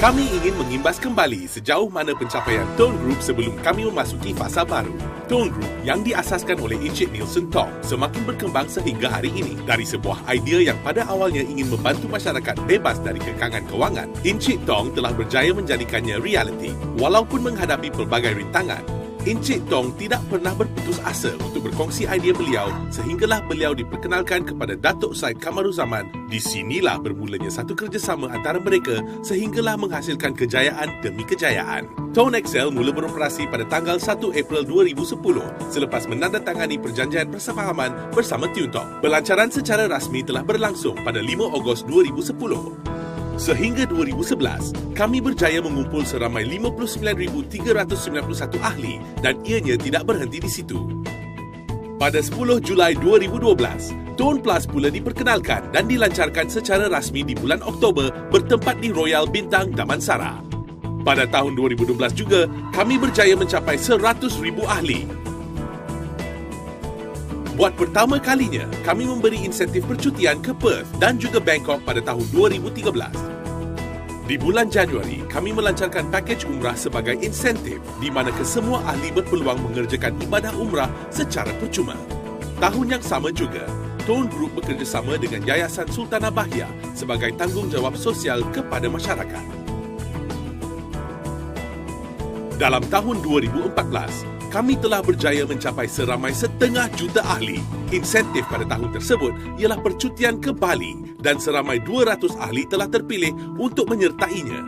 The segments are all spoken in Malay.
Kami ingin mengimbas kembali sejauh mana pencapaian Tone Group sebelum kami memasuki fasa baru. Tone Group yang diasaskan oleh Encik Nielsen Tong semakin berkembang sehingga hari ini. Dari sebuah idea yang pada awalnya ingin membantu masyarakat bebas dari kekangan kewangan, Encik Tong telah berjaya menjadikannya realiti. Walaupun menghadapi pelbagai rintangan, Encik Tong tidak pernah berputus asa untuk berkongsi idea beliau sehinggalah beliau diperkenalkan kepada Datuk Syed Kamaruzaman. Di sinilah bermulanya satu kerjasama antara mereka sehinggalah menghasilkan kejayaan demi kejayaan. Tone Excel mula beroperasi pada tanggal 1 April 2010 selepas menandatangani perjanjian persefahaman bersama Tuntong. Pelancaran secara rasmi telah berlangsung pada 5 Ogos 2010. Sehingga 2011, kami berjaya mengumpul seramai 59,391 ahli dan ianya tidak berhenti di situ. Pada 10 Julai 2012, Tone Plus pula diperkenalkan dan dilancarkan secara rasmi di bulan Oktober bertempat di Royal Bintang Damansara. Pada tahun 2012 juga, kami berjaya mencapai 100,000 ahli. Buat pertama kalinya, kami memberi insentif percutian ke Perth dan juga Bangkok pada tahun 2013. Di bulan Januari, kami melancarkan pakej umrah sebagai insentif di mana kesemua ahli berpeluang mengerjakan ibadah umrah secara percuma. Tahun yang sama juga, Tone Group bekerjasama dengan Yayasan Sultanah Bahia sebagai tanggungjawab sosial kepada masyarakat. Dalam tahun 2014, kami telah berjaya mencapai seramai 500,000 ahli. Insentif pada tahun tersebut ialah percutian ke Bali dan seramai 200 ahli telah terpilih untuk menyertainya.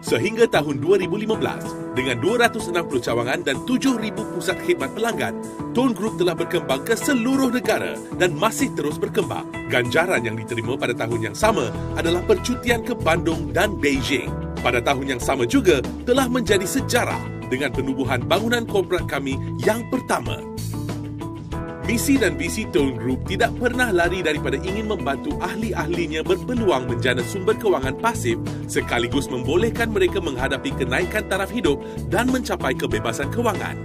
Sehingga tahun 2015, dengan 260 cawangan dan 7,000 pusat khidmat pelanggan, Tone Group telah berkembang ke seluruh negara dan masih terus berkembang. Ganjaran yang diterima pada tahun yang sama adalah percutian ke Bandung dan Beijing. Pada tahun yang sama juga telah menjadi sejarah dengan penubuhan bangunan korporat kami yang pertama. Misi dan visi Tone Group tidak pernah lari daripada ingin membantu ahli-ahlinya berpeluang menjana sumber kewangan pasif sekaligus membolehkan mereka menghadapi kenaikan taraf hidup dan mencapai kebebasan kewangan.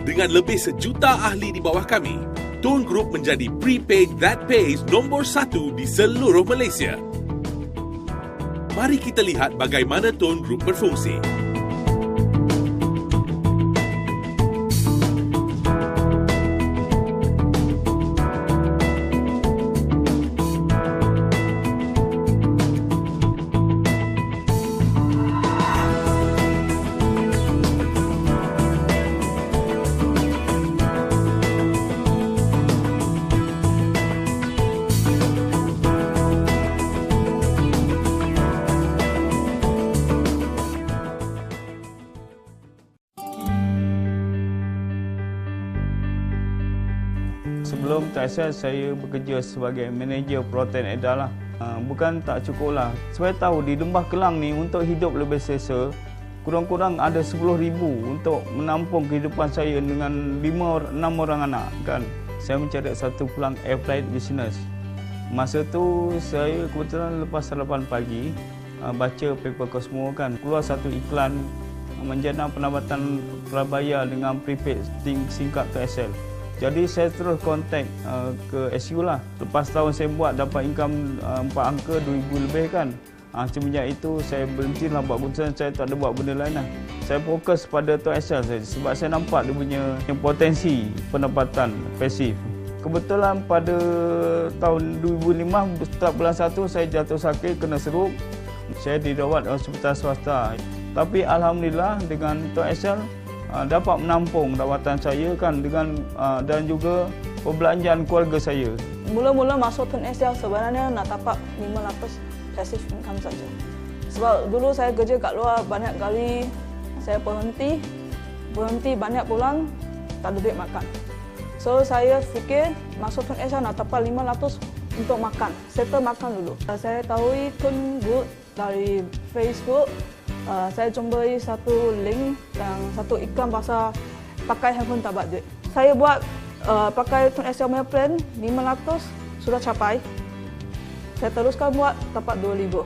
Dengan lebih 1,000,000 ahli di bawah kami, Tone Group menjadi prepaid that pays nombor 1 di seluruh Malaysia. Mari kita lihat bagaimana Tone Group berfungsi. Sebelum TSL, saya bekerja sebagai manager protein edarlah. Bukan tak cukup lah. Saya tahu di Lembah Kelang ni untuk hidup lebih selesa, kurang-kurang ada 10,000 untuk menampung kehidupan saya dengan 5-6 orang anak kan. Saya mencari satu peluang air flight business. Masa tu saya kebetulan lepas sarapan pagi baca paper Cosmo kan, keluar satu iklan menjana penambatan prabayar dengan prepaid singkat TSL. Jadi saya terus kontak ke SU lah. Lepas tahun saya buat dapat income 4 angka 2,000 lebih kan. Semenjak itu saya berhentilah buat keputusan, saya tak ada buat benda lain lah. Saya fokus pada TSL saja sebab saya nampak dia punya potensi pendapatan pasif. Kebetulan pada tahun 2005 start bulan 1 saya jatuh sakit kena seruk. Saya dirawat di hospital swasta. Tapi alhamdulillah dengan TSL dapat menampung rawatan saya kan dengan dan juga perbelanjaan keluarga saya. Mula-mula masuk Tone Excel sebenarnya nak dapat 500 passive income saja. Sebab dulu saya kerja kat luar banyak kali saya berhenti banyak pulang tak ada duit makan. So saya fikir masuk Tone Excel nak dapat 500 untuk makan. Settle makan dulu. Saya tahu Tone Group dari Facebook. Saya jumpai satu link yang satu iklan pasal pakai handphone tak dapat duit. Saya buat pakai Tone Excel punya plan 500 sudah capai. Saya teruskan buat dapat 2,000.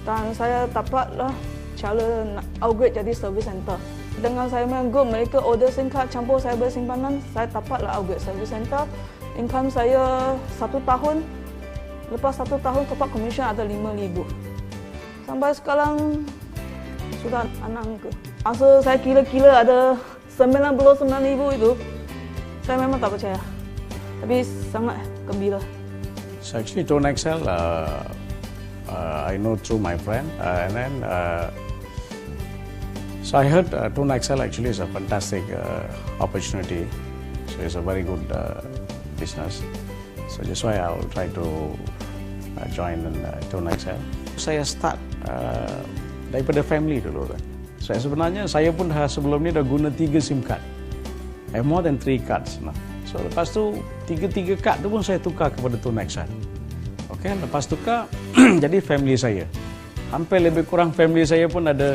Dan saya dapatlah cara upgrade jadi service center. Dengan saya main group, mereka order SIM card campur saya beri simpanan, saya dapatlah upgrade service center. income saya 1 tahun, lepas 1 tahun top-up commission ada 5,000. Sampai sekarang sudah 6 ke. Masa saya kira-kira ada 99,000 itu, saya memang tak percaya. Tapi sangat gembira. So actually, Tone Excel, I know through my friend, and then so I heard Tone Excel actually is a fantastic opportunity. So it's a very good business. So that's why I'll try to join in Tone Excel. Saya start daripada family dulu kan. Sebenarnya saya pun sebelum ni dah guna 3 SIM card. I have more than 3 cards now. So lepas tu 3 kad tu pun saya tukar kepada Tone Excel. Okey, lepas tukar jadi family saya. Hampir lebih kurang family saya pun ada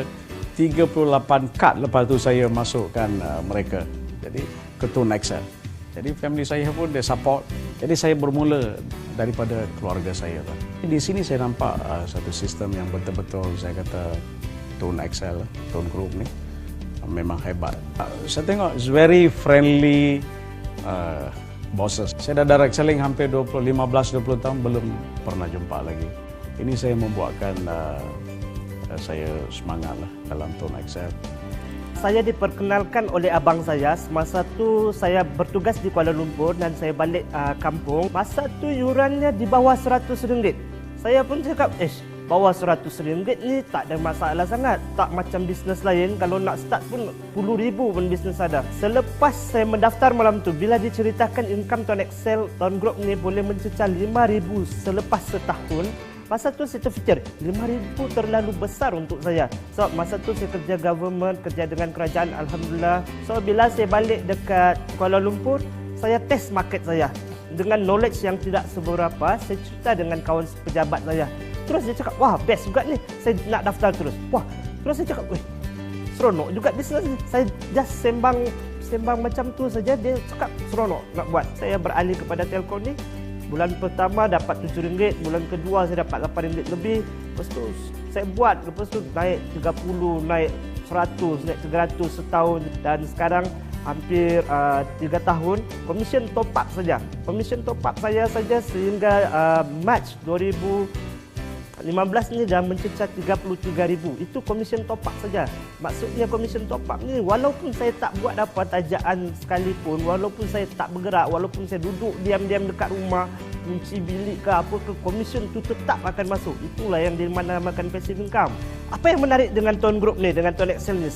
38 kad lepas tu saya masukkan mereka. Jadi ke Tone Excel. Jadi family saya pun dia support. Jadi saya bermula daripada keluarga saya. Di sini saya nampak satu sistem yang betul-betul saya kata Tone Excel, Tone Group ni memang hebat. Saya tengok it's very friendly bosses. Saya dah direct selling hampir 15-20 tahun, belum pernah jumpa lagi. Ini saya membuatkan saya semangat lah dalam Tone Excel. Saya diperkenalkan oleh abang saya. Masa tu saya bertugas di Kuala Lumpur dan saya balik kampung. Masa tu yurannya di bawah RM100. Saya pun cakap, bawah RM100 ni tak ada masalah sangat. Tak macam bisnes lain, kalau nak start pun RM10,000 pun bisnes ada. Selepas saya mendaftar malam tu, bila diceritakan income Tone Excel, Tone Group ni boleh mencecah RM5,000 selepas setahun. Masa tu saya terfikir, RM5,000 terlalu besar untuk saya. So masa tu saya kerja government, kerja dengan kerajaan, Alhamdulillah. So bila saya balik dekat Kuala Lumpur, saya test market saya. Dengan knowledge yang tidak seberapa, saya cerita dengan kawan pejabat saya. Terus dia cakap, wah best juga ni, saya nak daftar terus. Wah, terus saya cakap, seronok juga bisnes ni. Saya just sembang macam tu saja, dia cakap seronok nak buat. Saya beralih kepada telco ni. Bulan pertama dapat RM7, bulan kedua saya dapat RM8 lebih. Lepas tu saya buat, lepas tu naik 30, naik 100, naik 300 setahun. Dan sekarang hampir 3 tahun, commission top up saja. Commission top up saya saja sehingga Mac 2015 ni dah mencecah 33,000. Itu commission top up saja. Maksudnya commission top up ni walaupun saya tak buat apa tajaan sekalipun, walaupun saya tak bergerak, walaupun saya duduk diam-diam dekat rumah, kunci bilik ke apa ke, commission tu tetap akan masuk. Itulah yang dinamakan passive income. Apa yang menarik dengan Tone Group ni, dengan Tone Excel ni?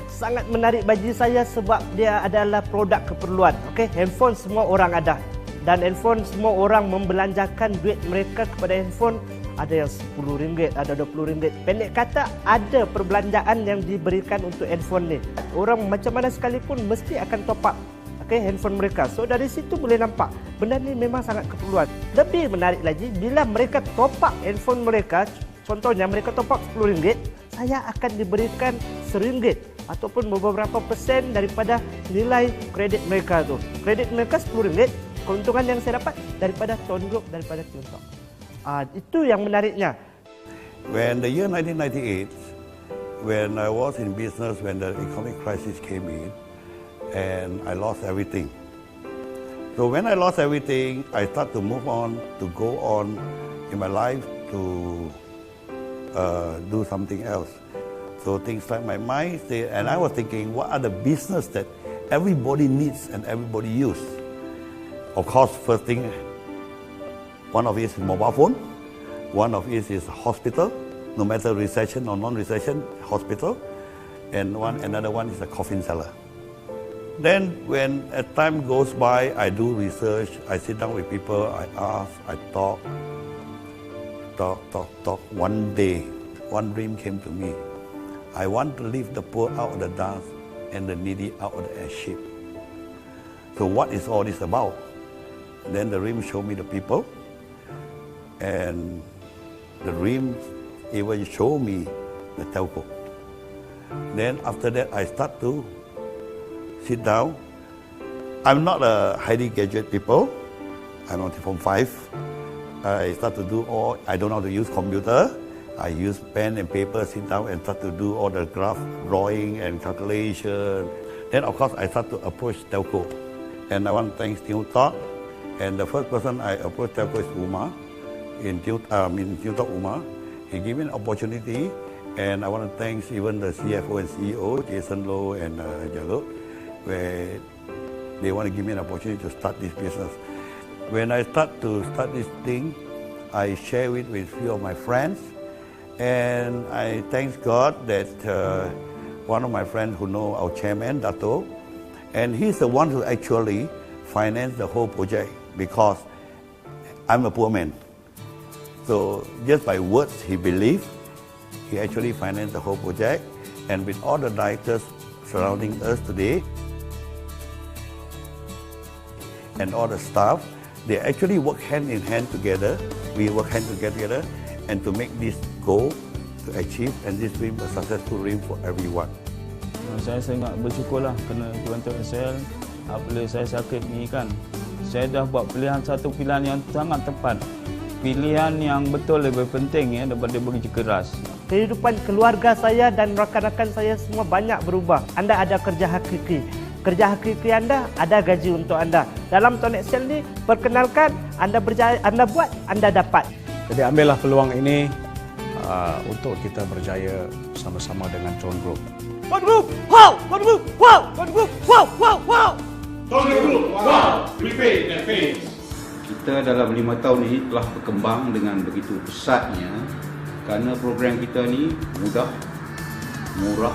Sangat menarik bagi saya sebab dia adalah produk keperluan. Okey, handphone semua orang ada. Dan handphone semua orang membelanjakan duit mereka kepada handphone. Ada yang RM10, ada RM20. Pendek kata, ada perbelanjaan yang diberikan untuk handphone ni. Orang macam mana sekalipun mesti akan top up handphone mereka. So dari situ boleh nampak benda ni memang sangat keperluan. Lebih menarik lagi, bila mereka top up handphone mereka, contohnya mereka top up RM10, saya akan diberikan RM1 ataupun beberapa persen daripada nilai kredit mereka tu. Kredit mereka RM10, keuntungan yang saya dapat daripada Tone Group, daripada Tiongkok. Itu yang menariknya. When the year 1998, when I was in business, when the economic crisis came in, and I lost everything. So when I lost everything, I start to move on, to go on in my life to do something else. So things like my mind, and I was thinking, what are the business that everybody needs and everybody use? Of course, first thing, one of it is mobile phone, one of it is hospital, no matter recession or non-recession, hospital, and another one is a coffin seller. Then when as time goes by, I do research, I sit down with people, I ask, I talk. One day, one dream came to me. I want to lift the poor out of the dust and the needy out of the ash heap. So what is all this about? Then the dream showed me the people, and the dream even showed me the telco. Then after that, I start to sit down. I'm not a highly gadget people. I'm on Form 5. I start to do I don't know how to use computer. I use pen and paper, sit down and start to do all the graph drawing and calculation. Then of course I start to approach telco. And I want to thank Tiongkok And the first person I approached Telco is Umar, in Tutok Umar. He gave me an opportunity, and I want to thank even the CFO and CEO, Jason Low and Jalot, where they want to give me an opportunity to start this business. When I start this thing, I share it with a few of my friends, and I thank God that one of my friends who know our chairman, Dato, and he's the one who actually financed the whole project, because I'm a poor man. So just by words he believed, he actually financed the whole project, and with all the directors surrounding us today and all the staff, they actually work hand in hand together. We work hand together and to make this goal to achieve, and this dream a successful dream for everyone. Saya sangat bersyukurlah kerana Tuan Tok SL, apabila saya sakit ni kan, saya dah buat satu pilihan yang sangat tepat. Pilihan yang betul lebih penting ya daripada bekerja keras. Kehidupan keluarga saya dan rakan-rakan saya semua banyak berubah. Anda ada kerja hakiki. Kerja hakiki Anda, ada gaji untuk Anda. Dalam Tuan Excel ni, perkenalkan, Anda berjaya, Anda buat, Anda dapat. Jadi ambillah peluang ini untuk kita berjaya sama-sama dengan Tone Group. Tone Group, wow! Tone Group, wow! Tone Group, wow! Wow! Wow! Tone Group, wow! Repaid and pays. Kita dalam 5 tahun ini telah berkembang dengan begitu pesatnya kerana program kita ni mudah, murah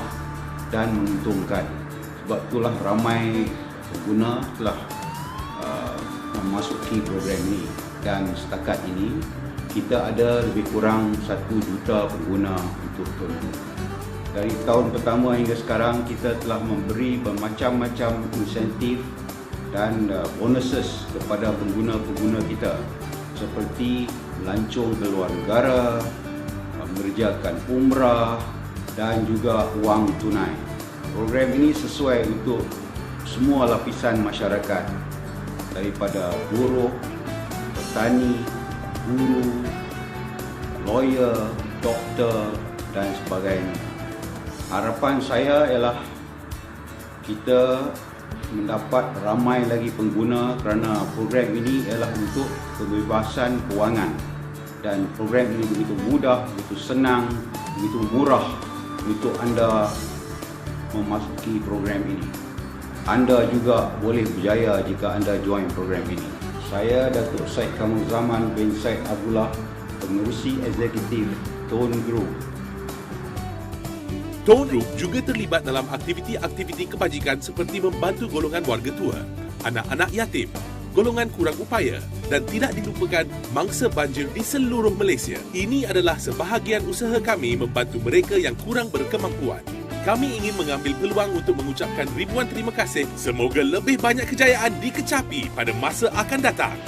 dan menguntungkan. Sebab itulah ramai pengguna telah memasuki program ini, dan setakat ini kita ada lebih kurang 1 juta pengguna untuk Tone Group. Dari tahun pertama hingga sekarang kita telah memberi bermacam-macam insentif dan bonuses kepada pengguna-pengguna kita, seperti melancong ke luar negara, mengerjakan umrah dan juga wang tunai. Program ini sesuai untuk semua lapisan masyarakat, daripada buruh, petani, guru, lawyer, doktor dan sebagainya. Harapan saya ialah kita mendapat ramai lagi pengguna, kerana program ini ialah untuk kebebasan kewangan, dan program ini begitu mudah, begitu senang, begitu murah untuk anda memasuki program ini. Anda juga boleh berjaya jika anda join program ini. Saya Datuk Syed Kamruzaman bin Syed Abdullah, Pengerusi Eksekutif Tone Group. Tone Group juga terlibat dalam aktiviti-aktiviti kebajikan seperti membantu golongan warga tua, anak-anak yatim, golongan kurang upaya dan tidak dilupakan mangsa banjir di seluruh Malaysia. Ini adalah sebahagian usaha kami membantu mereka yang kurang berkemampuan. Kami ingin mengambil peluang untuk mengucapkan ribuan terima kasih. Semoga lebih banyak kejayaan dikecapi pada masa akan datang.